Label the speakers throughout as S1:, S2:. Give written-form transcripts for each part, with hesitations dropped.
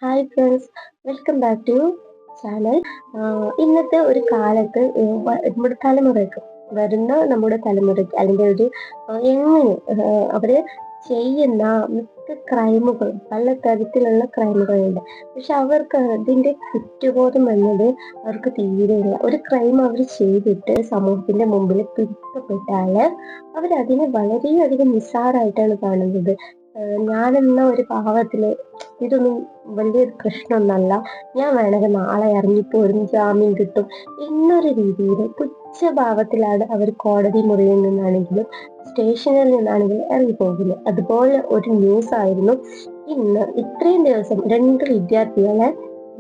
S1: Hi friends, welcome back to channel. ഇന്നത്തെ ഒരു കാലത്ത് നമ്മുടെ തലമുറയ്ക്ക് നമ്മുടെ തലമുറയ്ക്ക് അതിൻ്റെ ഒരു എങ്ങനെ അവര് ചെയ്യുന്ന മിക്ക ക്രൈമുകളും പല തരത്തിലുള്ള ക്രൈമുകളുണ്ട്. പക്ഷെ അവർക്ക് അതിൻ്റെ കുറ്റബോധം എന്നത് അവർക്ക് തീരെയില്ല. ഒരു ക്രൈം അവർ ചെയ്തിട്ട് സമൂഹത്തിന്റെ മുമ്പിൽ പിടിക്കപ്പെട്ടാല് അവരതിനെ വളരെയധികം നിസ്സാരമായിട്ടാണ് കാണുന്നത്. ഞാനെന്ന ഒരു പാവത്തില് ഇതൊന്നും വലിയൊരു പ്രശ്നമൊന്നല്ല, ഞാൻ വേണമെങ്കിൽ നാളെ ഇറങ്ങിപ്പോരും, ജാമ്യം കിട്ടും എന്നൊരു രീതിയിൽ പുച്ഛഭാവത്തിലാണ് അവർ കോടതി മുറിയിൽ നിന്നാണെങ്കിലും സ്റ്റേഷനിൽ നിന്നാണെങ്കിലും ഇറങ്ങിപ്പോകുന്നത്. അതുപോലെ ഒരു ന്യൂസ് ആയിരുന്നു ഇന്ന്. ഇത്രയും ദിവസം രണ്ട് വിദ്യാർത്ഥികളെ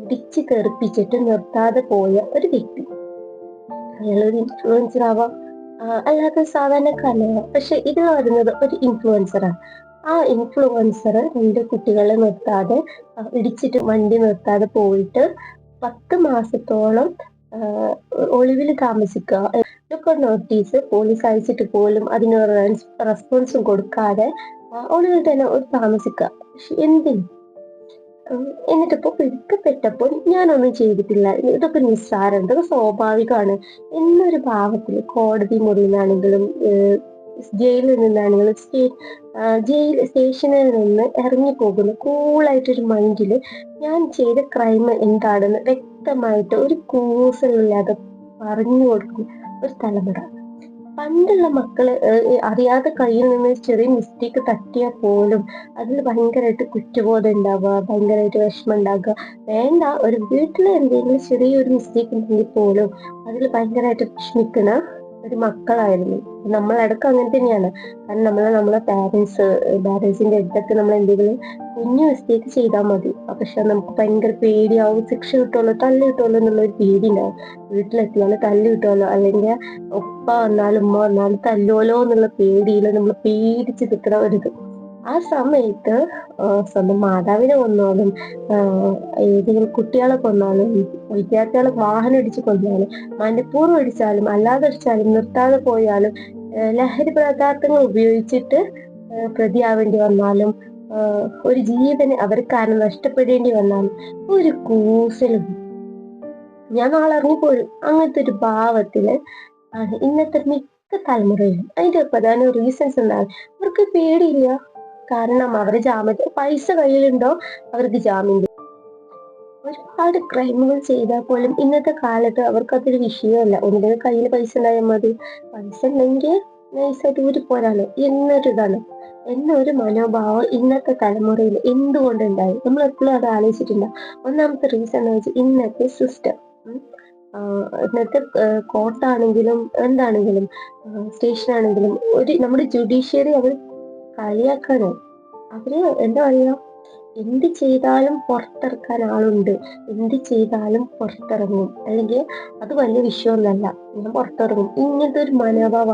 S1: ഇടിച്ച് തെറിപ്പിച്ചിട്ട് നിർത്താതെ പോയ ഒരു വ്യക്തി. അയാളൊരു ഇൻഫ്ലുവൻസർ ആവാം, അല്ലാതെ സാധാരണക്കാരനാവാം. പക്ഷെ ഇത് വരുന്നത് ഒരു ഇൻഫ്ലുവൻസറാണ്. ആ ഇൻഫ്ലുവൻസർ രണ്ട് കുട്ടികളെ നിർത്താതെ ഇടിച്ചിട്ട് വണ്ടി നിർത്താതെ പോയിട്ട് 10 മാസത്തോളം ഒളിവിൽ താമസിക്കുക. ഇതൊക്കെ നോട്ടീസ് പോലീസ് അയച്ചിട്ട് പോലും അതിനൊരു റെസ്പോൺസും കൊടുക്കാതെ ഒളിവിൽ തന്നെ താമസിക്കുക. എന്തിന്? എന്നിട്ടിപ്പോ പിടിക്കപ്പെട്ടപ്പോൾ ഞാനൊന്നും ചെയ്തിട്ടില്ല, ഇതൊക്കെ നിസ്സാരം, ഇതൊക്കെ സ്വാഭാവികമാണ് എന്നൊരു ഭാവത്തിൽ കോടതി മുറിയിൽ നിന്നാണെങ്കിലും ജയിലിൽ നിന്നാണെങ്കിലും സ്റ്റേഷനിൽ നിന്ന് ഇറങ്ങി പോകുന്ന കൂളായിട്ടൊരു മൈൻഡില് ഞാൻ ചെയ്ത ക്രൈം എന്താണെന്ന് വ്യക്തമായിട്ട് ഒരു കൂസലില്ലാതെ പറഞ്ഞു കൊടുക്കുന്ന ഒരു തലമുറ. പണ്ടുള്ള മക്കള് അറിയാതെ കയ്യിൽ നിന്ന് ചെറിയ മിസ്റ്റേക്ക് തട്ടിയാൽ പോലും അതിൽ ഭയങ്കരമായിട്ട് കുറ്റബോധം ഉണ്ടാവുക, ഭയങ്കരമായിട്ട് വിഷമം ഉണ്ടാക്കുക. വേണ്ട, ഒരു വീട്ടിലെ എന്തെങ്കിലും ചെറിയൊരു മിസ്റ്റേക്ക് ഉണ്ടെങ്കിൽ പോലും അതിൽ ഭയങ്കരമായിട്ട് വിഷമിക്കുന്ന ഒരു മക്കളായിരുന്നു. നമ്മളടക്കം അങ്ങനെ തന്നെയാണ്. കാരണം നമ്മളെ പാരൻസിന്റെ അടുത്തൊക്കെ നമ്മൾ എന്തെങ്കിലും കുഞ്ഞു മിസ്റ്റേക്ക് ചെയ്താൽ മതി, പക്ഷെ നമുക്ക് ഭയങ്കര പേടിയാവും. ശിക്ഷ കിട്ടുമല്ലോ, തല്ല് കിട്ടുമല്ലോ എന്നുള്ള ഒരു പേടി ഉണ്ടാവും. വീട്ടിലെത്തിയാലും തല്ല് കിട്ടുമല്ലോ, അല്ലെങ്കിൽ ഉപ്പ വന്നാലും ഉമ്മ വന്നാലും തല്ലുമല്ലോ എന്നുള്ള പേടിയിൽ നമ്മൾ പേടിച്ച് നിൽക്കുന്ന ഒരിത്. ആ സമയത്ത് സ്വന്തം മാതാവിനെ കൊന്നാലും, ഏതെങ്കിലും കുട്ടികളെ കൊന്നാലും, വിദ്യാർത്ഥികളെ വാഹനം ഇടിച്ച് കൊന്നാലും, മനഃപൂർവ്വം അടിച്ചാലും അല്ലാതെ അടിച്ചാലും നിർത്താതെ പോയാലും, ലഹരി പദാർത്ഥങ്ങൾ ഉപയോഗിച്ചിട്ട് പ്രതിയാവേണ്ടി വന്നാലും, ഒരു ജീവന് അവർ കാരണം നഷ്ടപ്പെടേണ്ടി വന്നാലും ഒരു കൂസലും ഞാൻ നാളെ ഇറങ്ങിപ്പോരും അങ്ങനത്തെ ഒരു ഭാവത്തില് ആണ് ഇന്നത്തെ മിക്ക തലമുറയിലും. അതിന്റെ പ്രധാന റീസൺസ് എന്താണ്? അവർക്ക് പേടിയില്ല. കാരണം അവര് പൈസ കയ്യിലുണ്ടോ അവർക്ക് ജാമ്യം കിട്ടും. ഒരുപാട് ക്രൈമുകൾ ചെയ്താൽ പോലും ഇന്നത്തെ കാലത്ത് അവർക്ക് അതൊരു വിഷയമല്ല. ഒന്നിന്റെ കയ്യിൽ പൈസ ഉണ്ടായാൽ മതി, പൈസ ഉണ്ടെങ്കിൽ നൈസായിട്ട് ഊരി പോരാലോ എന്നൊരിതാണ്, എന്നൊരു മനോഭാവം ഇന്നത്തെ തലമുറയിൽ എന്തുകൊണ്ടുണ്ടായി നമ്മൾ എപ്പോഴും അത് ആലോചിച്ചിട്ടില്ല. ഒന്നാമത്തെ റീസൺ എന്ന് വെച്ചാൽ ഇന്നത്തെ സിസ്റ്റം. ഇന്നത്തെ കോർട്ടാണെങ്കിലും എന്താണെങ്കിലും സ്റ്റേഷൻ ആണെങ്കിലും നമ്മുടെ ജുഡീഷ്യറി അവർ കളിയാക്കാണ്. അവര് എന്താ പറയാ, എന്ത് ചെയ്താലും പുറത്തിറക്കാൻ ആളുണ്ട്, എന്ത് ചെയ്താലും പുറത്തിറങ്ങും, അല്ലെങ്കിൽ അത് വലിയ വിഷയമൊന്നല്ല, ഞാൻ പുറത്തിറങ്ങും, ഇങ്ങനത്തെ ഒരു മനോഭാവ.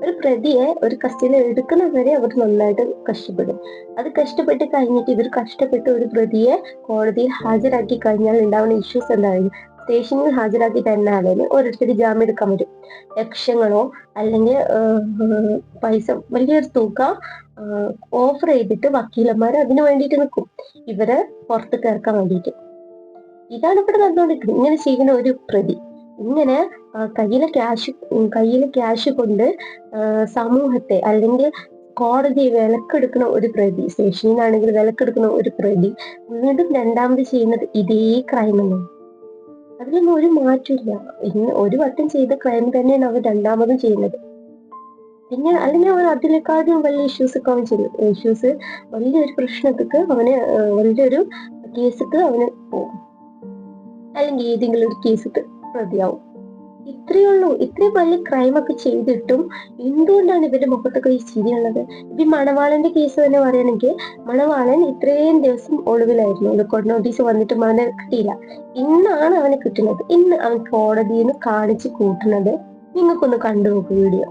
S1: ഒരു പ്രതിയെ ഒരു കസ്റ്റഡിയിൽ എടുക്കുന്നവരെ അവർ നന്നായിട്ട് കഷ്ടപ്പെടും. അത് കഷ്ടപ്പെട്ട് കഴിഞ്ഞിട്ട് ഇവർ കഷ്ടപ്പെട്ട് ഒരു പ്രതിയെ കോടതിയിൽ ഹാജരാക്കി കഴിഞ്ഞാൽ ഉണ്ടാവുന്ന ഇഷ്യൂസ് എന്തായാലും സ്റ്റേഷനിൽ ഹാജരാക്കി തന്നാലേ ഓരോരുത്തർ ജാമ്യം എടുക്കാൻ പറ്റും. ലക്ഷങ്ങളോ അല്ലെങ്കിൽ പൈസ വലിയൊരു തുക ഓഫർ ചെയ്തിട്ട് വക്കീലന്മാർ അതിനു വേണ്ടിയിട്ട് നിൽക്കും, ഇവരെ പുറത്ത് കേൾക്കാൻ വേണ്ടിയിട്ട്. ഇതാണ് ഇവിടെ നടന്നുകൊണ്ടിരിക്കുന്നത്. ഇങ്ങനെ ചെയ്യുന്ന ഒരു പ്രതി, ഇങ്ങനെ കയ്യിലെ ക്യാഷ് കൊണ്ട് സമൂഹത്തെ അല്ലെങ്കിൽ കോടതി വിലക്കെടുക്കുന്ന ഒരു പ്രതി, സ്റ്റേഷനിൽ നിന്നാണെങ്കിൽ വിലക്കെടുക്കുന്ന ഒരു പ്രതി വീണ്ടും രണ്ടാമത് ചെയ്യുന്നത് ഇതേ ക്രൈം തന്നെയാണ്. അതിലൊന്നും ഒരു മാറ്റമില്ല. ഒരു വട്ടം ചെയ്ത ക്രൈം തന്നെയാണ് അവർ രണ്ടാമതും ചെയ്യുന്നത്. പിന്നെ അല്ലെങ്കിൽ അവൻ അതിനേക്കാളും വലിയ ഇഷ്യൂസ് ഒക്കെ അവൻ ചെയ്യും. വലിയൊരു പ്രശ്നത്തിക്ക് വലിയൊരു കേസിക്ക് അവന് പോകും, അല്ലെങ്കിൽ ഏതെങ്കിലും ഒരു കേസിക്ക് പ്രതിയാവും. ഇത്രയേ ഉള്ളൂ. ഇത്രയും വലിയ ക്രൈം ഒക്കെ ചെയ്തിട്ടും എന്തുകൊണ്ടാണ് ഇവരുടെ മുഖത്തൊക്കെ ഈ ചിരിയുള്ളത്? ഇപ്പൊ മണവാളന്റെ കേസ് തന്നെ പറയുകയാണെങ്കിൽ, മണവാളൻ ഇത്രയും ദിവസം ഒളിവിലായിരുന്നു, ലുക്കൗട്ട് നോട്ടീസ് വന്നിട്ട് അവനെ കിട്ടിയില്ല. ഇന്നാണ് അവനെ കിട്ടുന്നത്. ഇന്ന് അവൻ കോടതിയിൽ നിന്ന് കാണിച്ചു കൂട്ടുന്നത് നിങ്ങൾക്കൊന്ന് കണ്ടുനോക്കൂ വീഡിയോ.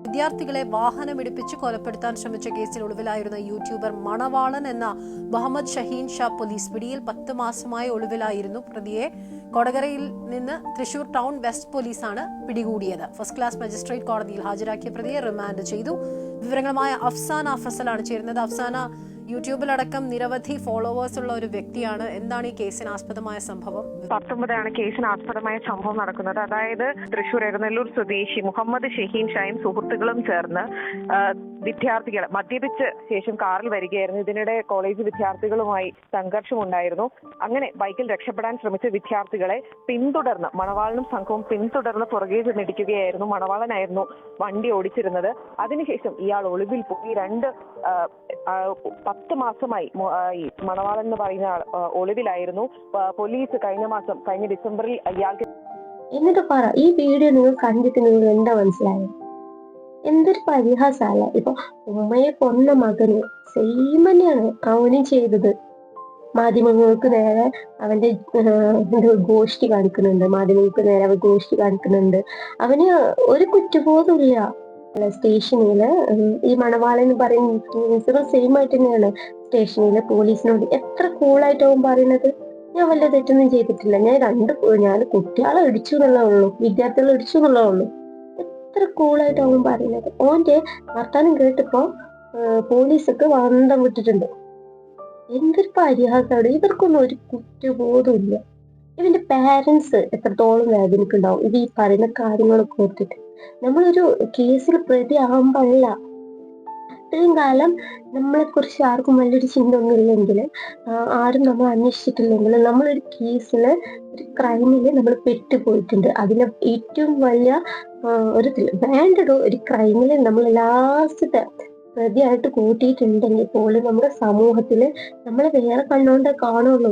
S2: വിദ്യാർത്ഥികളെ വാഹനമിടിപ്പിച്ച് കൊലപ്പെടുത്താൻ ശ്രമിച്ച കേസിൽ ഒളിവിലായിരുന്ന യൂട്യൂബർ മണവാളൻ എന്ന മുഹമ്മദ് ഷഹീൻ ഷാ പോലീസ് പിടിയിൽ. 10 മാസമായി ഒളിവിലായിരുന്നു പ്രതിയെ കൊടകരയിൽ നിന്ന് തൃശൂർ ടൗൺ വെസ്റ്റ് പോലീസാണ് പിടികൂടിയത്. ഫസ്റ്റ് ക്ലാസ് മജിസ്ട്രേറ്റ് കോടതിയിൽ ഹാജരാക്കിയ പ്രതിയെ റിമാൻഡ് ചെയ്തു. വിവരങ്ങളുമായ അഫ്സാന ഫസലാണ് ചേരുന്നത്. അഫ്സാന, യൂട്യൂബിലടക്കം നിരവധി ഫോളോവേഴ്സ് ഉള്ള ഒരു വ്യക്തിയാണ്. എന്താണ് ഈ കേസിന് ആസ്പദമായ സംഭവം?
S3: 19 കേസിന് ആസ്പദമായ സംഭവം നടക്കുന്നത്. അതായത് തൃശൂർ എരുന്നല്ലൂർ സ്വദേശി മുഹമ്മദ് ഷഹീൻ ഷായും സുഹൃത്തുക്കളും ചേർന്ന് വിദ്യാർത്ഥികൾ മദ്യപിച്ച് ശേഷം കാറിൽ വരികയായിരുന്നു. ഇതിനിടെ കോളേജ് വിദ്യാർത്ഥികളുമായി സംഘർഷമുണ്ടായിരുന്നു. അങ്ങനെ ബൈക്കിൽ രക്ഷപ്പെടാൻ ശ്രമിച്ച വിദ്യാർത്ഥികളെ പിന്തുടർന്ന് മണവാളനും സംഘവും പിന്തുടർന്ന് പുറകെ ചെന്നിടിക്കുകയായിരുന്നു. മണവാളനായിരുന്നു വണ്ടി ഓടിച്ചിരുന്നത്. അതിനുശേഷം ഇയാൾ ഒളിവിൽ പോയി. 10 മാസമായി മണവാളൻ എന്ന് പറയുന്ന ഒളിവിലായിരുന്നു. പോലീസ് കഴിഞ്ഞ ഡിസംബറിൽ ഇയാൾക്ക്
S1: എന്നിട്ട് പറ, ഈ വീഡിയോ നിങ്ങൾ കണ്ടിട്ട് നിങ്ങൾ എന്താ മനസ്സിലായത്? എന്തൊരു പരിഹാസമല്ല. ഇപ്പൊ ഉമ്മയെ കൊന്ന മകന് സെയിം തന്നെയാണ് അവനും ചെയ്തത്. മാധ്യമങ്ങൾക്ക് നേരെ അവന്റെ ഗോഷ്ടി കാണിക്കുന്നുണ്ട്. മാധ്യമങ്ങൾക്ക് നേരെ അവൻ ഗോഷ്ടി കാണിക്കുന്നുണ്ട്. അവന് ഒരു കുറ്റബോധമില്ല. സ്റ്റേഷനില് ഈ മണവാളൻ എന്ന് പറയുന്ന ഇൻഫ്ലുവൻസർ സെയിം ആയിട്ട് തന്നെയാണ് സ്റ്റേഷനില് പോലീസിനോട് എത്ര കൂളായിട്ടാവും പറയുന്നത്. ഞാൻ വല്ല തെറ്റൊന്നും ചെയ്തിട്ടില്ല, ഞാൻ കുട്ടികളെ ഇടിച്ചു എന്നുള്ളേ ഉള്ളൂ, വിദ്യാർത്ഥികളെ ഇടിച്ചു എന്നുള്ളേ ഉള്ളൂ. എത്ര കൂളായിട്ടാവും പറയുന്നത്. ഓന്റെ വർത്താനം കേട്ടപ്പോ പോലീസൊക്കെ വന്തം വിട്ടിട്ടുണ്ട്. എന്തൊരു പരിഹാസമാണ്. ഇവർക്കൊന്നും ഒരു കുറ്റബോധം ഇല്ല. ഇവന്റെ പാരന്റ്സ് എത്രത്തോളം വേദനിക്കുണ്ടാവും ഇത് ഈ പറയുന്ന കാര്യങ്ങളൊക്കെ ഓർത്തിട്ട്. നമ്മളൊരു കേസിൽ പ്രതി ആകുമ്പോഴല്ല, ഇത്രയും കാലം നമ്മളെ കുറിച്ച് ആർക്കും വലിയൊരു ചിന്ത ഒന്നും ഇല്ലെങ്കിൽ, ആരും നമ്മൾ അന്വേഷിച്ചിട്ടില്ലെങ്കിൽ, നമ്മളൊരു കേസില് ഒരു ക്രൈമില് നമ്മൾ പെട്ടുപോയിട്ടുണ്ട്. അതിന് ഏറ്റവും വലിയ ഒരു വേണ്ടടോ ഒരു ക്രൈമില് നമ്മൾ ലാസ്റ്റത്തെ പ്രതിയായിട്ട് കൂട്ടിയിട്ടുണ്ടെങ്കിൽ പോലും നമ്മുടെ സമൂഹത്തില് നമ്മളെ വേറെ കണ്ണുകൊണ്ടേ കാണുള്ളൂ.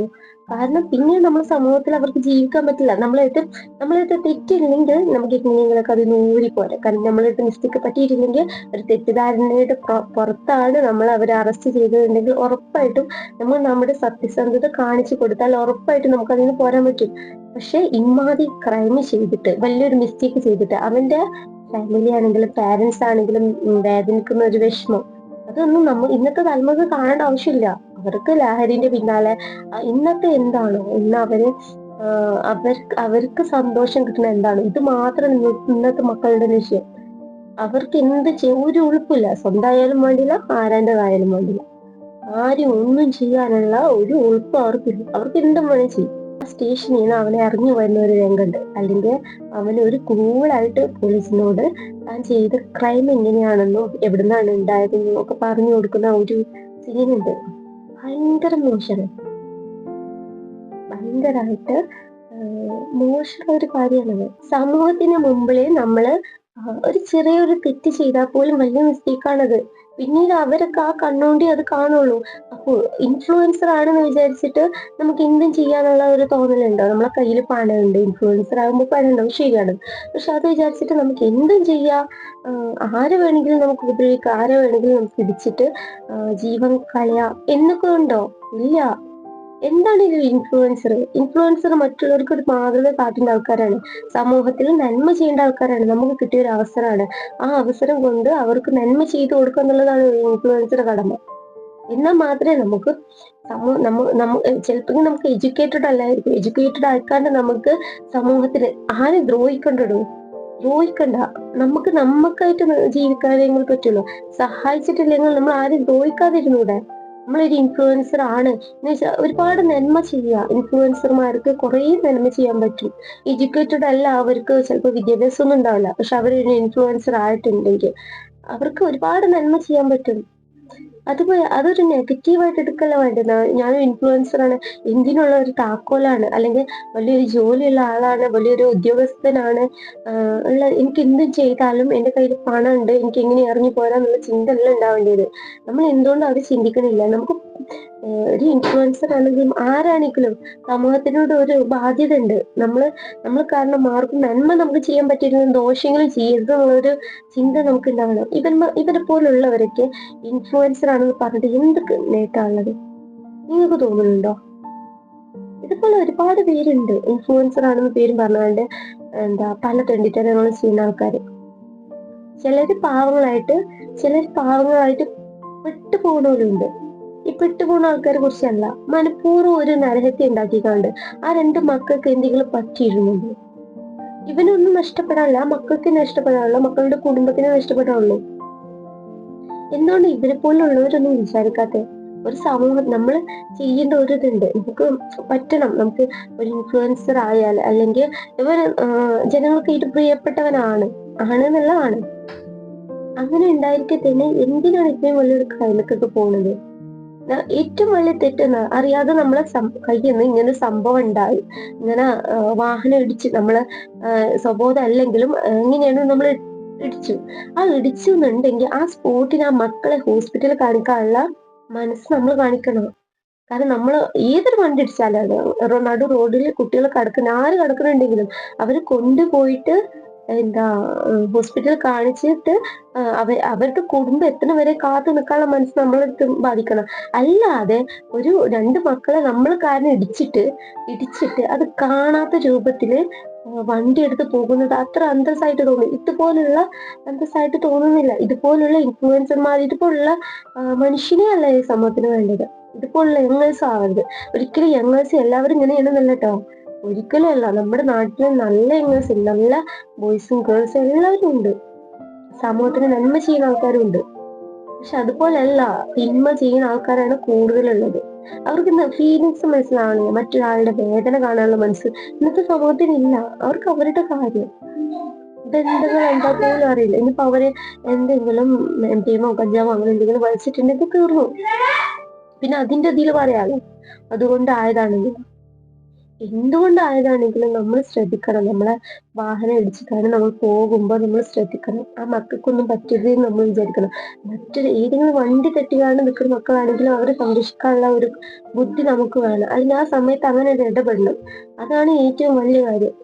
S1: കാരണം പിന്നെ നമ്മുടെ സമൂഹത്തിൽ അവർക്ക് ജീവിക്കാൻ പറ്റില്ല. നമ്മളെടുത്ത് തെറ്റില്ലെങ്കിൽ നമുക്ക് എങ്ങനെയെങ്കിലൊക്കെ അത് ഊരിപ്പോരെ. കാരണം നമ്മളെടുത്ത് മിസ്റ്റേക്ക് പറ്റിയിട്ടില്ലെങ്കിൽ ഒരു തെറ്റിദ്ധാരണയുടെ പുറത്താണ് നമ്മൾ അവരെ അറസ്റ്റ് ചെയ്തിട്ടുണ്ടെങ്കിൽ ഉറപ്പായിട്ടും നമ്മൾ നമ്മുടെ സത്യസന്ധത കാണിച്ചു കൊടുത്താൽ ഉറപ്പായിട്ടും നമുക്ക് അതിന് പോരാൻ പറ്റും. പക്ഷെ ഇമാതിരി ക്രൈം ചെയ്തിട്ട് വലിയൊരു മിസ്റ്റേക്ക് ചെയ്തിട്ട് അവന്റെ ഫാമിലി ആണെങ്കിലും പാരന്റ്സ് ആണെങ്കിലും വേദനിക്കുന്ന ഒരു വിഷമം, അതൊന്നും നമ്മൾ ഇന്നത്തെ തലമുറ കാണേണ്ട ആവശ്യമില്ല. അവർക്ക് ലഹരിന്റെ പിന്നാലെ ഇന്നത്തെ എന്താണോ ഇന്ന് അവർക്ക് സന്തോഷം കിട്ടുന്ന എന്താണോ ഇത് മാത്രം ഇന്നത്തെ മക്കളുടെ ലക്ഷ്യം. അവർക്ക് ഒരു ഉളുപ്പില്ല. സ്വന്തമായാലും വേണ്ടില്ല, ആരാൻ്റെതായാലും വേണ്ടില്ല. ആരും ഒന്നും ചെയ്യാനുള്ള ഒരു ഉളുപ്പ് അവർക്കില്ല. അവർക്ക് എന്തും വേണം ചെയ്യും. സ്റ്റേഷനിൽ നിന്ന് അവനെ ഇറങ്ങി വരുന്ന ഒരു രംഗമുണ്ട്. അല്ലെങ്കിൽ അവന് ഒരു കൂളായിട്ട് പോലീസിനോട് താൻ ചെയ്ത ക്രൈം എങ്ങനെയാണെന്നും എവിടുന്നാണ് ഉണ്ടായതെന്നും ഒക്കെ പറഞ്ഞു കൊടുക്കുന്ന ഒരു സീനുണ്ട്. ഭയങ്കര മോശമാണ്. ഭയങ്കരമായിട്ട് മോശം ഒരു കാര്യമാണത്. സമൂഹത്തിന് മുമ്പിൽ നമ്മള് ഒരു ചെറിയൊരു തെറ്റ് ചെയ്താൽ പോലും വലിയ മിസ്റ്റേക്കാണത്. പിന്നീട് അവരൊക്കെ ആ കണ്ണോണ്ടി അത് കാണുള്ളൂ. അപ്പൊ ഇൻഫ്ലുവൻസർ ആണെന്ന് വിചാരിച്ചിട്ട് നമുക്ക് എന്തും ചെയ്യാനുള്ള ഒരു തോന്നലുണ്ടോ? നമ്മളെ കയ്യിൽ പണമുണ്ട്, ഇൻഫ്ലുവൻസർ ആകുമ്പോൾ പണം ഉണ്ടാവും, ശരിയാണ്. പക്ഷെ അത് വിചാരിച്ചിട്ട് നമുക്ക് എന്തും ചെയ്യാം. ആരെ വേണമെങ്കിലും നമുക്ക് ഉപയോഗിക്കാം, ആരെ വേണമെങ്കിലും നമുക്ക് ഇടിച്ചിട്ട് ജീവൻ കളയാം എന്നൊക്കെ ഉണ്ടോ? ഇല്ല. എന്താണ് ഇത് ഇൻഫ്ലുവൻസർ മറ്റുള്ളവർക്ക് ഒരു മാതൃക കാട്ടേണ്ട ആൾക്കാരാണ്. സമൂഹത്തിൽ നന്മ ചെയ്യേണ്ട ആൾക്കാരാണ്. നമുക്ക് കിട്ടിയ ഒരു അവസരമാണ്. ആ അവസരം കൊണ്ട് അവർക്ക് നന്മ ചെയ്തു കൊടുക്കുക എന്നുള്ളതാണ് ഇൻഫ്ലുവൻസറുടെ കടമ. എന്നാൽ മാത്രമേ നമുക്ക് ചിലപ്പോൾ നമുക്ക് എഡ്യൂക്കേറ്റഡ് അല്ലായിരിക്കും. എഡ്യൂക്കേറ്റഡ് ആയിക്കാണ്ട് നമുക്ക് സമൂഹത്തിന് ആരെ ദ്രോഹിക്കണ്ട. നമുക്കായിട്ട് ജീവിക്കാനെങ്കിൽ പറ്റുള്ളൂ. സഹായിച്ചിട്ടില്ലെങ്കിൽ നമ്മൾ ആരും ദ്രോഹിക്കാതിരുന്നൂടെ? നമ്മളൊരു ഇൻഫ്ലുവൻസർ ആണ് എന്ന് വെച്ചാൽ ഒരുപാട് നന്മ ചെയ്യുക. ഇൻഫ്ലുവൻസർമാർക്ക് കുറെ നന്മ ചെയ്യാൻ പറ്റും. എഡ്യൂക്കേറ്റഡ് അല്ല, അവർക്ക് ചിലപ്പോൾ വിദ്യാഭ്യാസം ഒന്നും ഉണ്ടാവില്ല. പക്ഷെ അവരൊരു ഇൻഫ്ലുവൻസർ ആയിട്ടുണ്ടെങ്കിൽ അവർക്ക് ഒരുപാട് നന്മ ചെയ്യാൻ പറ്റും. അതൊരു നെഗറ്റീവായിട്ട് എടുക്കല്ല വേണ്ടത്. ഞാനൊരു ഇൻഫ്ലുവൻസർ ആണ്, എന്തിനുള്ള ഒരു താക്കോലാണ്, അല്ലെങ്കിൽ വലിയൊരു ജോലിയുള്ള ആളാണ്, വലിയൊരു ഉദ്യോഗസ്ഥനാണ്, എനിക്ക് എന്തും ചെയ്താലും എന്റെ കയ്യിൽ പണം ഉണ്ട്, എനിക്ക് എങ്ങനെ ഇറങ്ങി പോരാന്നുള്ള ചിന്ത അല്ല ഉണ്ടാവേണ്ടത്. നമ്മൾ എന്തുകൊണ്ട് അത് ചിന്തിക്കണില്ല? നമുക്ക് ഒരു ഇൻഫ്ലുവൻസർ ആണെങ്കിലും ആരാണെങ്കിലും സമൂഹത്തിനോട് ഒരു ബാധ്യത ഉണ്ട്. നമ്മൾ കാരണം ആർക്കും നന്മ നമുക്ക് ചെയ്യാൻ പറ്റിയിരുന്ന ദോഷങ്ങളും ചെയ്യരുത് എന്നുള്ളൊരു ചിന്ത നമുക്ക് ഉണ്ടാവണം. ഇവരെ പോലുള്ളവരൊക്കെ ഇൻഫ്ലുവൻസർ ആണെന്ന് പറഞ്ഞിട്ട് എന്തൊക്കെ നേട്ടമുള്ളത് നിങ്ങൾക്ക് തോന്നുന്നുണ്ടോ? ഇതുപോലെ ഒരുപാട് പേരുണ്ട് ഇൻഫ്ലുവൻസർ ആണെന്ന് പേരും പറഞ്ഞാണ്ട് പല തെണ്ടിത്തരങ്ങളും ചെയ്യുന്ന ആൾക്കാര്. ചിലർ പാവങ്ങളായിട്ട് പെട്ടുപോകുന്നവരുണ്ട്. ഈ പെട്ടുപോകുന്ന ആൾക്കാരെ കുറിച്ചല്ല, മനഃപൂർവ്വം ഒരു നരഹത്യ ഉണ്ടാക്കിക്കാണ്ട് ആ 2 മക്കൾക്ക് എന്തെങ്കിലും പറ്റിയിരുന്നുള്ളൂ. ഇവനൊന്നും നഷ്ടപ്പെടാനില്ല, ആ മക്കൾക്ക് നഷ്ടപ്പെടാനുള്ള, മക്കളുടെ കുടുംബത്തിന് നഷ്ടപ്പെടാനുള്ളൂ. എന്തുകൊണ്ട് ഇവരെ പോലുള്ളവരൊന്നും വിചാരിക്കാത്തെ? ഒരു സമൂഹം നമ്മൾ ചെയ്യേണ്ട ഒരു ഇതുണ്ട്. നമുക്ക് പറ്റണം, നമുക്ക് ഒരു ഇൻഫ്ലുവൻസർ ആയാൽ അല്ലെങ്കിൽ ഇവർ ജനങ്ങൾക്ക് ഏറ്റവും പ്രിയപ്പെട്ടവനാണ് എന്നുള്ളതാണ്. അങ്ങനെ ഉണ്ടായിരിക്കെ തന്നെ എന്തിനാണ് ഇത്രയും വലിയൊരു ക്രൈമക്കൊക്കെ പോകുന്നത്? ഏറ്റവും വലിയ തെറ്റെന്ന് അറിയാതെ നമ്മളെ കയ്യിൽ നിന്ന് ഇങ്ങനെ സംഭവം ഉണ്ടായി, ഇങ്ങനെ വാഹനം ഇടിച്ച് നമ്മളെ സ്വബോധം അല്ലെങ്കിലും എങ്ങനെയാണ് നമ്മൾ ഇടിച്ചു. ആ ഇടിച്ചു എന്നുണ്ടെങ്കിൽ ആ സ്പോട്ടിൽ ആ മക്കളെ ഹോസ്പിറ്റലിൽ കാണിക്കാനുള്ള മനസ്സ് നമ്മൾ കാണിക്കണം. കാരണം നമ്മൾ ഏതൊരു വണ്ടി ഇടിച്ചാലും നടു റോഡിൽ കുട്ടികൾ കിടക്കുന്ന ആര് കിടക്കുന്നുണ്ടെങ്കിലും അവര് കൊണ്ടുപോയിട്ട് ഹോസ്പിറ്റലിൽ കാണിച്ചിട്ട് അവരുടെ കുടുംബം എത്തുന്ന വരെ കാത്തു നിൽക്കാനുള്ള മനസ്സ് നമ്മളെടുത്ത് ബാധിക്കണം. അല്ലാതെ ഒരു രണ്ട് മക്കളെ നമ്മൾ കാരണം ഇടിച്ചിട്ട് അത് കാണാത്ത രൂപത്തില് വണ്ടി എടുത്ത് പോകുന്നത് അത്ര അന്തസ്സായിട്ട് തോന്നും. ഇതുപോലുള്ള അന്തസ്സായിട്ട് തോന്നുന്നില്ല. ഇതുപോലുള്ള ഇൻഫ്ലുവൻസർമാർ, ഇതുപോലുള്ള മനുഷ്യനെ അല്ല ഈ സമൂഹത്തിന് വേണ്ടത്. ഇതുപോലുള്ള യങ്ങേഴ്സ് ആവരുത്. ഒരിക്കലും യങ്ങേഴ്സ് എല്ലാവരും ഇങ്ങനെയാണെന്നല്ല കേട്ടോ, ഒരിക്കലും അല്ല. നമ്മുടെ നാട്ടിൽ നല്ല യങ്ങേഴ്സ്, നല്ല ബോയ്സും ഗേൾസും എല്ലാവരും ഉണ്ട്. സമൂഹത്തിന് നന്മ ചെയ്യുന്ന ആൾക്കാരും ഉണ്ട്. പക്ഷെ അതുപോലെയല്ല, തിന്മ ചെയ്യുന്ന ആൾക്കാരാണ് കൂടുതലുള്ളത്. അവർക്ക് ഫീലിങ്സ് മനസ്സിലാവണില്ല, മറ്റൊരാളുടെ വേദന കാണാനുള്ള മനസ്സ് ഇന്നത്തെ സമൂഹത്തിനില്ല. അവർക്ക് അവരുടെ കാര്യം ബന്ധങ്ങൾ എന്താ പോലും അറിയില്ല. ഇനിയിപ്പോ അവര് എന്തെങ്കിലും എംഡിഎമ്മോ കഞ്ചാവോ അങ്ങനെ എന്തെങ്കിലും വലിച്ചിട്ടുണ്ടെങ്കിൽ തീർന്നു. പിന്നെ അതിന്റെ ഇതിൽ പറയാലോ, അതുകൊണ്ടായതാണെങ്കിലും എന്തുകൊണ്ടായതാണെങ്കിലും നമ്മൾ ശ്രദ്ധിക്കണം. നമ്മളെ വാഹനം ഇടിച്ചിട്ടാണ് നമ്മൾ പോകുമ്പോൾ നമ്മൾ ശ്രദ്ധിക്കണം. ആ മക്കൾക്കൊന്നും പറ്റരുതെന്ന് നമ്മൾ വിചാരിക്കണം. മറ്റൊരു ഏതെങ്കിലും വണ്ടി തെറ്റിക്കാണ്ട് നിൽക്കുന്ന മക്കളാണെങ്കിലും അവരെ സംരക്ഷിക്കാനുള്ള ഒരു ബുദ്ധി നമുക്ക് വേണം. അതിന് ആ സമയത്ത് അങ്ങനെ ഒരു ഇടപെടണം. അതാണ് ഏറ്റവും വലിയ കാര്യം.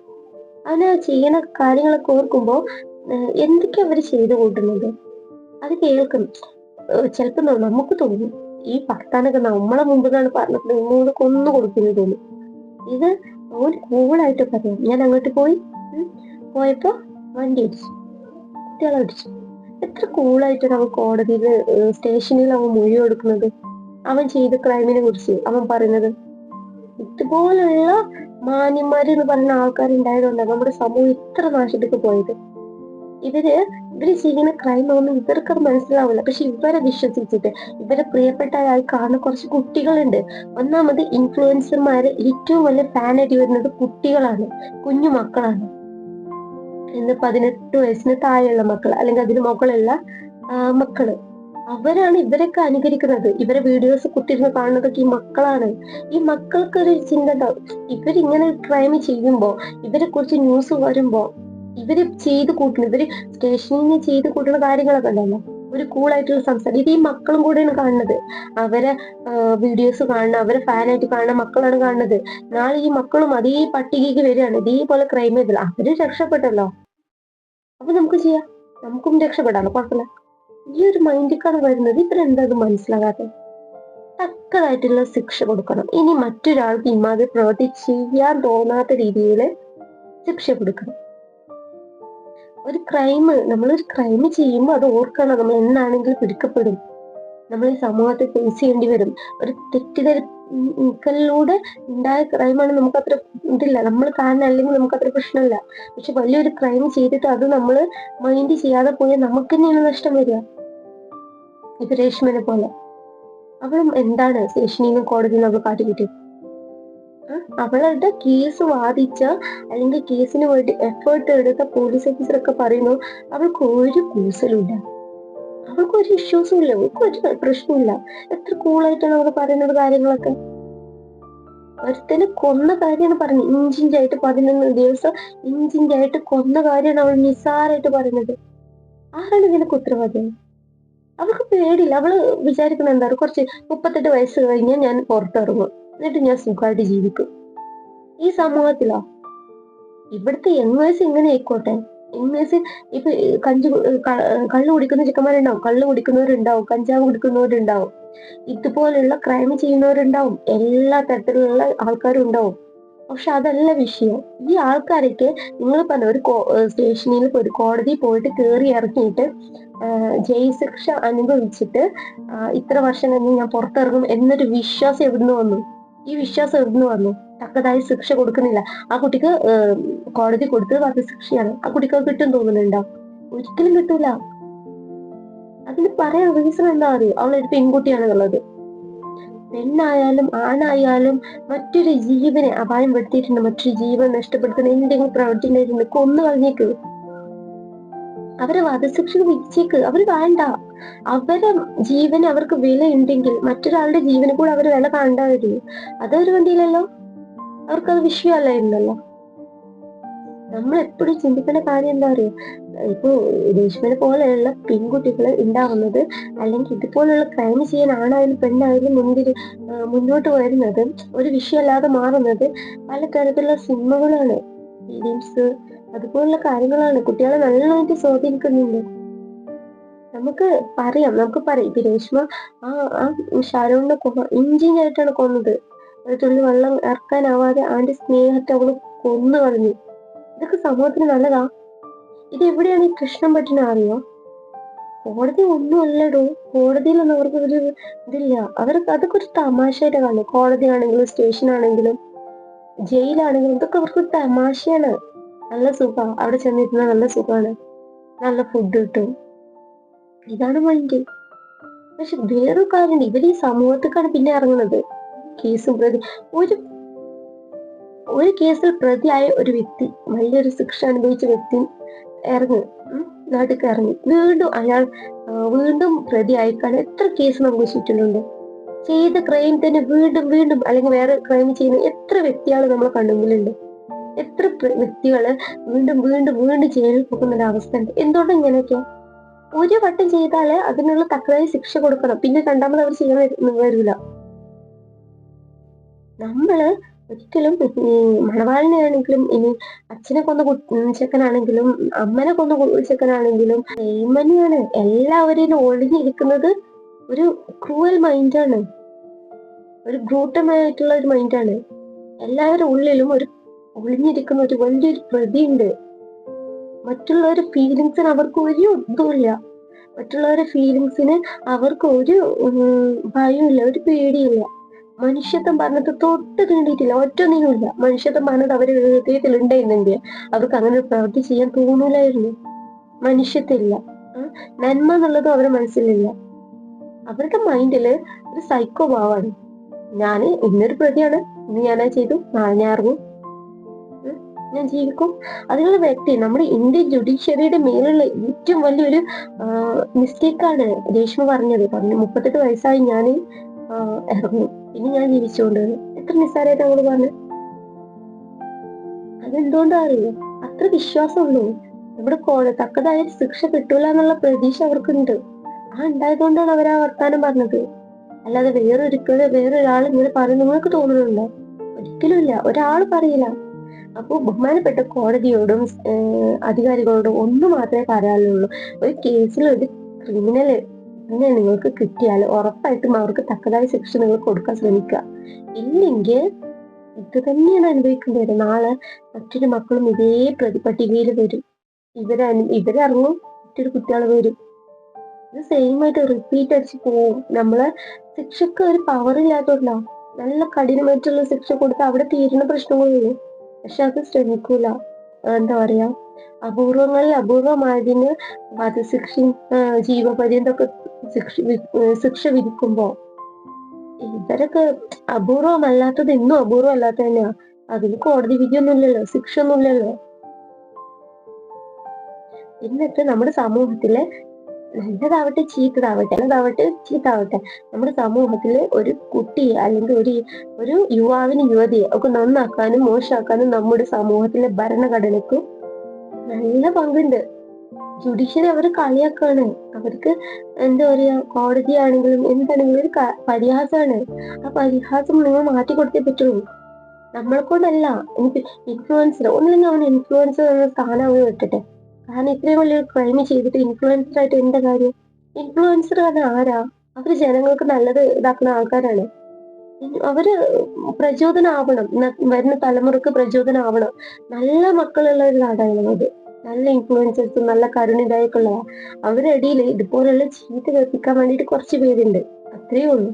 S1: അങ്ങനെ ചെയ്യുന്ന കാര്യങ്ങളൊക്കെ ഓർക്കുമ്പോൾ എന്തൊക്കെയാ അവര് ചെയ്തു കൂട്ടുന്നത് അത് കേൾക്കണം. ചിലപ്പോ നമുക്ക് തോന്നും ഈ ഭർത്താനൊക്കെ നമ്മളെ മുമ്പിലാണ് പറഞ്ഞത് നിങ്ങളോട് കൊന്നു കൊടുക്കുന്നു തോന്നും. ഇത് ഒരു കൂളായിട്ട് പറയാം. ഞാൻ അങ്ങോട്ട് പോയപ്പോ വണ്ടി ഇടിച്ചു, കുട്ടികളെ ഇടിച്ചു. എത്ര കൂളായിട്ടാണ് അവൻ കോടതിയില് സ്റ്റേഷനിൽ അവൻ മൊഴി കൊടുക്കുന്നത്, അവൻ ചെയ്ത ക്രൈമിനെ കുറിച്ച് അവൻ പറയുന്നത്. ഇതുപോലുള്ള മാന്യന്മാര് എന്ന് പറയുന്ന ആൾക്കാരുണ്ടായതുകൊണ്ടാണ് നമ്മുടെ സമൂഹം ഇത്ര നാശത്തേക്ക് പോയത്. ഇവര് ചെയ്യുന്ന ക്രൈം ഒന്നും ഇവർക്കത് മനസ്സിലാവില്ല. പക്ഷെ ഇവരെ വിശ്വസിച്ചിട്ട് ഇവരെ പ്രിയപ്പെട്ടതായി കാണുന്ന കുറച്ച് കുട്ടികളുണ്ട്. ഒന്നാമത് ഇൻഫ്ലുവൻസർമാര് ഏറ്റവും വലിയ ഫാനായിട്ട് വരുന്നത് കുട്ടികളാണ്, കുഞ്ഞു മക്കളാണ്. 18 വയസ്സിന് താഴെയുള്ള മക്കൾ അല്ലെങ്കിൽ അതിന് മുകളുള്ള മക്കള്, അവരാണ് ഇവരൊക്കെ അനുകരിക്കുന്നത്. ഇവരെ വീഡിയോസ് കുത്തിരുന്ന് കാണുന്നതൊക്കെ ഈ മക്കളാണ്. ഈ മക്കൾക്കൊരു ചിന്ത ഉണ്ടാവും, ഇവരിങ്ങനെ ക്രൈം ചെയ്യുമ്പോ, ഇവരെ കുറിച്ച് ന്യൂസ് വരുമ്പോ ഇവര് ചെയ്ത് കൂട്ടുന്നു, ഇവര് സ്റ്റേഷനിൽ നിന്ന് ചെയ്ത് കൂട്ടുന്ന കാര്യങ്ങളൊക്കെ ഉണ്ടല്ലോ, ഒരു കൂളായിട്ടുള്ള സംസാരം. ഇത് ഈ മക്കളും കൂടെയാണ് കാണുന്നത്. അവരെ വീഡിയോസ് കാണുന്ന, അവരെ ഫാനായിട്ട് കാണുന്ന മക്കളാണ് കാണുന്നത്. നാളെ ഈ മക്കളും അതേ പട്ടികയ്ക്ക് വരികയാണ്, ഇതേപോലെ ക്രൈം ചെയ്തില്ല. അവര് രക്ഷപ്പെട്ടല്ലോ, അപ്പൊ നമുക്ക് ചെയ്യാം, നമുക്കും രക്ഷപ്പെടാമല്ലോ, കുഴപ്പമില്ല. ഈ ഒരു മൈൻഡിക്കാണ് വരുന്നത്. ഇവരെന്താ അത് മനസ്സിലാകാതെ? തക്കതായിട്ടുള്ള ശിക്ഷ കൊടുക്കണം. ഇനി മറ്റൊരാൾക്ക് ഇമാതിരി പ്രവൃത്തി ചെയ്യാൻ തോന്നാത്ത രീതിയിൽ ശിക്ഷ കൊടുക്കണം. നമ്മളൊരു ക്രൈം ചെയ്യുമ്പോൾ അത് ഓർക്കണം, നമ്മൾ എന്നാണെങ്കിലും പിടിക്കപ്പെടും. നമ്മൾ ഈ സമൂഹത്തെ ഫേസ് ചെയ്യേണ്ടി വരും. ഒരു തെറ്റിദ്ധരിക്കലിലൂടെ ഉണ്ടായ ക്രൈമാണ് നമുക്ക് അത്ര ഇതില്ല, നമ്മൾ കാരണം അല്ലെങ്കിൽ നമുക്ക് അത്ര പ്രശ്നമില്ല. പക്ഷെ വലിയൊരു ക്രൈം ചെയ്തിട്ട് അത് നമ്മൾ മൈൻഡ് ചെയ്യാതെ പോയാൽ നമുക്ക് തന്നെയാണ് നഷ്ടം വരിക. ഇപ്പൊ രേഷ്മനെ പോലെ അവളും എന്താണ് സ്റ്റേഷനിൽ നിന്ന് കോടതിയിൽ നിന്ന് കാട്ടിക്കിട്ടിയത്? അവളുടെ കേസ് വാദിച്ച അല്ലെങ്കിൽ കേസിന് വേണ്ടി എഫേർട്ട് എടുത്ത പോലീസ് ഓഫീസറൊക്കെ പറയുന്നു അവൾക്ക് ഒരു കൂസലുമില്ല, അവൾക്ക് ഒരു ഇഷ്യൂസും ഇല്ല, അവൾക്ക് ഒരു പ്രശ്നമില്ല. എത്ര കൂളായിട്ടാണ് അവൾ പറയുന്നത് കാര്യങ്ങളൊക്കെ. ഒരുത്തനെ കൊന്ന കാര്യമാണ് പറഞ്ഞത്, ഇഞ്ചിഞ്ചായിട്ട് 11 ദിവസം ഇഞ്ചിഞ്ചായിട്ട് കൊന്ന കാര്യമാണ് അവൾ നിസ്സാരായിട്ട് പറയുന്നത്. ആരാണ് ഇതിനൊക്കെ ഉത്തരവാദിയാണ്? അവൾക്ക് പേടിയില്ല. അവള് വിചാരിക്കുന്നത് എന്താ, കുറച്ച് 38 വയസ്സ് കഴിഞ്ഞാൽ ഞാൻ പുറത്തിറങ്ങും, എന്നിട്ട് ഞാൻ സുഖമായിട്ട് ജീവിക്കും. ഈ സമൂഹത്തിലോ? ഇവിടുത്തെ യങ്ങേഴ്സ് ഇങ്ങനെ ആയിക്കോട്ടെ. യങ്ങേഴ്സ് ഇപ്പൊ കള്ള് കുടിക്കുന്ന ചെക്കന്മാരുണ്ടാവും, കള്ള് കുടിക്കുന്നവരുണ്ടാവും, കഞ്ചാവ് കുടിക്കുന്നവരുണ്ടാവും, ഇതുപോലുള്ള ക്രൈം ചെയ്യുന്നവരുണ്ടാവും, എല്ലാ തരത്തിലുള്ള ആൾക്കാരും ഉണ്ടാവും. പക്ഷെ അതല്ല വിഷയം. ഈ ആൾക്കാരൊക്കെ നിങ്ങൾ പറഞ്ഞ ഒരു സ്റ്റേഷനിൽ ഒരു കോടതി പോയിട്ട് കയറി ഇറങ്ങിയിട്ട് ജയിൽ ശിക്ഷ അനുഭവിച്ചിട്ട് ഇത്ര വർഷം കഴിഞ്ഞ് ഞാൻ പുറത്തിറങ്ങും എന്നൊരു വിശ്വാസം എവിടുന്ന് വന്നു? ഈ വിശ്വാസം എവിടുന്ന് വന്നു? തക്കതായ ശിക്ഷ കൊടുക്കുന്നില്ല. ആ കുട്ടിക്ക് കോടതി കൊടുത്തത് വധശിക്ഷയാണ്. ആ കുട്ടിക്ക് അത് കിട്ടും തോന്നുന്നുണ്ടോ? ഒരിക്കലും കിട്ടൂല. അതിന് പറയാൻ റീസൺ എന്താ അറിയോ? അവളൊരു പെൺകുട്ടിയാണെന്നുള്ളത്. പെണ്ണായാലും ആണായാലും മറ്റൊരു ജീവനെ അപായം പെടുത്തിയിട്ടുണ്ട്, മറ്റൊരു ജീവൻ നഷ്ടപ്പെടുത്തുന്ന എന്തെങ്കിലും പ്രവൃത്തി ഉണ്ടായിട്ടുണ്ട്, കൊന്നു കളഞ്ഞേക്ക്. അവരെ വധശിക്ഷ വിധിച്ചേക്ക്. അവര് വേണ്ട. അവരെ ജീവന് അവർക്ക് വില ഉണ്ടെങ്കിൽ മറ്റൊരാളുടെ ജീവന് കൂടെ അവര് വില കാണണ്ടാവരുത്. അതവര് വേണ്ടിയില്ലല്ലോ. അവർക്കത് വിഷയമല്ലായിരുന്നല്ലോ. നമ്മൾ എപ്പോഴും ചിന്തിക്കേണ്ട കാര്യം എന്താ അറിയോ, ഇപ്പൊ രേഷ്മനെ പോലെയുള്ള പെൺകുട്ടികള് ഉണ്ടാവുന്നത്, അല്ലെങ്കിൽ ഇതുപോലുള്ള ക്രൈം ചെയ്യാൻ ആണായാലും പെണ്ണായാലും മുന്നോട്ട് വരുന്നത്, ഒരു വിഷയമല്ലാതെ മാറുന്നത് പലതരത്തിലുള്ള സിനിമകളാണ്, ഫിലിംസ്, അതുപോലുള്ള കാര്യങ്ങളാണ് കുട്ടികളെ നല്ലതായിട്ട് സ്വാധീനിക്കുന്നുണ്ട്. നമുക്ക് പറയാം ഇപ്പൊ രേഷ്മ ആ ഷാരൂണിനെ ഇഞ്ചിഞ്ചായിട്ടാണ് കൊന്നത്. ഒരു തുള്ളി വെള്ളം ഇറക്കാനാവാതെ ആന്റെ സ്നേഹത്തെ അവള് കൊന്നു കളഞ്ഞു. ഇതൊക്കെ സമൂഹത്തിന് നല്ലതാ? ഇത് എവിടെയാണ് ഈ കൃഷ്ണൻ പറ്റുന്ന അറിയോ? കോടതി ഒന്നും അല്ലടോ. കോടതിയിലൊന്നും അവർക്ക് ഒരു ഇതില്ല. അവർക്ക് അതൊക്കെ ഒരു തമാശയായിട്ട് കാണും. കോടതി ആണെങ്കിലും സ്റ്റേഷൻ ആണെങ്കിലും ജയിലാണെങ്കിലും ഇതൊക്കെ അവർക്ക് തമാശയാണ്. നല്ല സുഖാ, അവിടെ ചെന്നിരുന്ന നല്ല സുഖാണ്, നല്ല ഫുഡ് കിട്ടും, ഇതാണ് മൈൻഡ്. പക്ഷെ വേറൊരു കാര്യമുണ്ട്, ഇവര് ഈ സമൂഹത്തേക്കാണ് പിന്നെ ഇറങ്ങുന്നത്. കേസും പ്രതി ഒരു കേസിൽ പ്രതിയായ ഒരു വ്യക്തി, വലിയൊരു ശിക്ഷ അനുഭവിച്ച വ്യക്തി നാട്ടിൽ ഇറങ്ങി വീണ്ടും അയാൾ വീണ്ടും പ്രതി അയക്കാൻ എത്ര കേസ് നമുക്ക് ചുറ്റിലുണ്ട്. ചെയ്ത ക്രൈം തന്നെ വീണ്ടും വീണ്ടും അല്ലെങ്കിൽ വേറെ ക്രൈം ചെയ്യുന്ന എത്ര വ്യക്തികൾ നമ്മളെ കണ്ണുമുന്നിലുണ്ട്. എത്ര വ്യക്തികള് വീണ്ടും വീണ്ടും വീണ്ടും ജയിലിൽ പോകുന്ന ഒരു അവസ്ഥ ഉണ്ട്. എന്തുകൊണ്ട് ഇങ്ങനെയൊക്കെ? ഒരു വട്ടം ചെയ്താല് അതിനുള്ള തക്കതായ ശിക്ഷ കൊടുക്കണം, പിന്നെ രണ്ടാമത് അവർ ചെയ്യാൻ വരില്ല. നമ്മള് ഒരിക്കലും മണവാളിനെയാണെങ്കിലും, ഇനി അച്ഛനെ കൊന്ന ചെക്കനാണെങ്കിലും, അമ്മനെ കൊന്ന ചെക്കനാണെങ്കിലും സെയിം തന്നെയാണ്. എല്ലാവരെയും ഒളിഞ്ഞിരിക്കുന്നത് ഒരു ക്രൂവൽ മൈൻഡാണ്, ഒരു ബ്രൂട്ടമായിട്ടുള്ള ഒരു മൈൻഡാണ്. എല്ലാവരുടെ ഉള്ളിലും ഒരു ഒളിഞ്ഞിരിക്കുന്ന ഒരു വലിയൊരു പ്രതിയുണ്ട്. മറ്റുള്ളവരുടെ ഫീലിങ്സിന് അവർക്ക് ഒരു ഇതുമില്ല. മറ്റുള്ളവരുടെ ഫീലിങ്സിന് അവർക്ക് ഒരു ഭയമില്ല, ഒരു പേടിയില്ല. മനുഷ്യത്വം പറഞ്ഞത് തൊട്ട് തീണ്ടിയിട്ടില്ല, ഒറ്റൊന്നിനുമില്ല. മനുഷ്യത്വം പറഞ്ഞത് അവരുടെ ഹൃദയത്തിൽ ഉണ്ടായിരുന്നെങ്കിൽ അവർക്ക് അങ്ങനെ ഒരു പ്രവൃത്തി ചെയ്യാൻ തോന്നൂലായിരുന്നു. മനുഷ്യത്തില്ല, നന്മ എന്നുള്ളതും അവരുടെ മനസ്സിലില്ല. അവരുടെ മൈൻഡില് ഒരു സൈക്കോ ഭാവമാണ്. ഞാന് ഇന്നൊരു പ്രതിയാണ്, ഇന്ന് ഞാനത് ചെയ്തു, നാളെ ഞാൻ ഇറങ്ങും, ഞാൻ ജീവിക്കും. അതിനുള്ള വ്യക്തി നമ്മുടെ ഇന്ത്യൻ ജുഡീഷ്യറിയുടെ മേലുള്ള ഏറ്റവും വലിയൊരു മിസ്റ്റേക്കാണ് രേഷ്മ പറഞ്ഞത്. 38 വയസ്സായി ഞാൻ ഇറങ്ങും, പിന്നെ ഞാൻ ജീവിച്ചുകൊണ്ട്. എത്ര നിസ്സാരമായിട്ട് അവള് പറഞ്ഞു. അതെന്തുകൊണ്ടാ അറിയോ? അത്ര വിശ്വാസമുള്ളൂ. നമ്മുടെ തക്കതായ ശിക്ഷ കിട്ടൂല എന്നുള്ള പ്രതീക്ഷ അവർക്കുണ്ട്. ഉണ്ടായതുകൊണ്ടാണ് അവർ ആ വർത്താനം പറഞ്ഞത്. അല്ലാതെ വേറൊരാൾ ഇങ്ങനെ പറയുന്നത് നിങ്ങൾക്ക് തോന്നുന്നുണ്ടോ? ഒരിക്കലും ഇല്ല, ഒരാൾ പറയില്ല. അപ്പൊ ബഹുമാനപ്പെട്ട കോടതിയോടും അധികാരികളോടും ഒന്ന് മാത്രമേ പറയാനുള്ളൂ, ഒരു കേസിൽ ഒരു ക്രിമിനൽ നിങ്ങൾക്ക് കിട്ടിയാൽ ഉറപ്പായിട്ടും അവർക്ക് തക്കതായ ശിക്ഷ നിങ്ങൾ കൊടുക്കാൻ ശ്രമിക്കുക. ഇല്ലെങ്കിൽ ഇത് തന്നെയാണ് അനുഭവിക്കേണ്ടി വരും. നാളെ മറ്റൊരു മക്കളും ഇതേ പട്ടികയിൽ വരും. ഇവരിറങ്ങും, മറ്റൊരു കുട്ടികൾ വരും. ഇത് സെയിം ആയിട്ട് റിപ്പീറ്റ് അടിച്ച് പോവും. നമ്മളെ ശിക്ഷക്ക് ഒരു പവർ ഇല്ലാത്തോണ്ടോ നല്ല കഠിനമായിട്ടുള്ള ശിക്ഷ കൊടുത്ത് അവിടെ തീരുന്ന പ്രശ്നങ്ങളുള്ളൂ. പക്ഷെ അത് ശ്രമിക്കൂല. എന്താ പറയാ, അപൂർവങ്ങളിൽ അപൂർവമായതിന് വധശിക്ഷയും ജീവപര്യന്തൊക്കെ ശിക്ഷ വിധിക്കുമ്പോ ഇവരൊക്കെ അപൂർവമല്ലാത്തത് ഇന്നും അപൂർവമല്ലാത്ത തന്നെയാ. അതിന് കോടതി വിധിയൊന്നുമില്ലല്ലോ, ശിക്ഷ ഒന്നുമില്ലല്ലോ. എന്നിട്ട് നമ്മുടെ സമൂഹത്തിലെ നല്ലതാവട്ടെ ചീത്തതാവട്ടെ നമ്മുടെ സമൂഹത്തില് ഒരു കുട്ടിയെ അല്ലെങ്കിൽ ഒരു യുവാവിന് യുവതിയെ ഒക്കെ നന്നാക്കാനും മോശമാക്കാനും നമ്മുടെ സമൂഹത്തിലെ ഭരണഘടനക്കും നല്ല പങ്കുണ്ട്. ജുഡീഷ്യറി അവർ കളിയാക്കാണ്. അവർക്ക് എന്താ പറയാ, കോടതി ആണെങ്കിലും എന്താണെങ്കിലും ഒരു പരിഹാസമാണ്. ആ പരിഹാസം നിങ്ങൾ മാറ്റി കൊടുത്തേ പറ്റുള്ളൂ. നമ്മളെ കൊണ്ടല്ല. എനിക്ക് ഇൻഫ്ലുവൻസർ ഒന്നില്ലെങ്കിൽ അവൻ ഇൻഫ്ലുവൻസർ എന്ന സ്ഥാനം അവന് വിട്ടിട്ടെ. കാരണം ഇത്രയും വലിയൊരു ക്രൈം ചെയ്തിട്ട് ഇൻഫ്ലുവൻസർ ആയിട്ട് എന്താ കാര്യം? ഇൻഫ്ലുവൻസർ പറഞ്ഞ ആരാ? അവര് ജനങ്ങൾക്ക് നല്ലത് ഇതാക്കുന്ന ആൾക്കാരാണ്. അവര് പ്രചോദനമാവണം, വരുന്ന തലമുറക്ക് പ്രചോദനമാവണം. നല്ല മക്കളുള്ള ഒരു നാടാണ് അത്. നല്ല ഇൻഫ്ലുവൻസേഴ്സും നല്ല കരുണിതായൊക്കെ ഉള്ളതാ. അവരുടെ ഇടയിൽ ഇതുപോലുള്ള ചീത്ത കേൾപ്പിക്കാൻ വേണ്ടിയിട്ട് കുറച്ച് പേരുണ്ട്, അത്രയേ ഉള്ളൂ.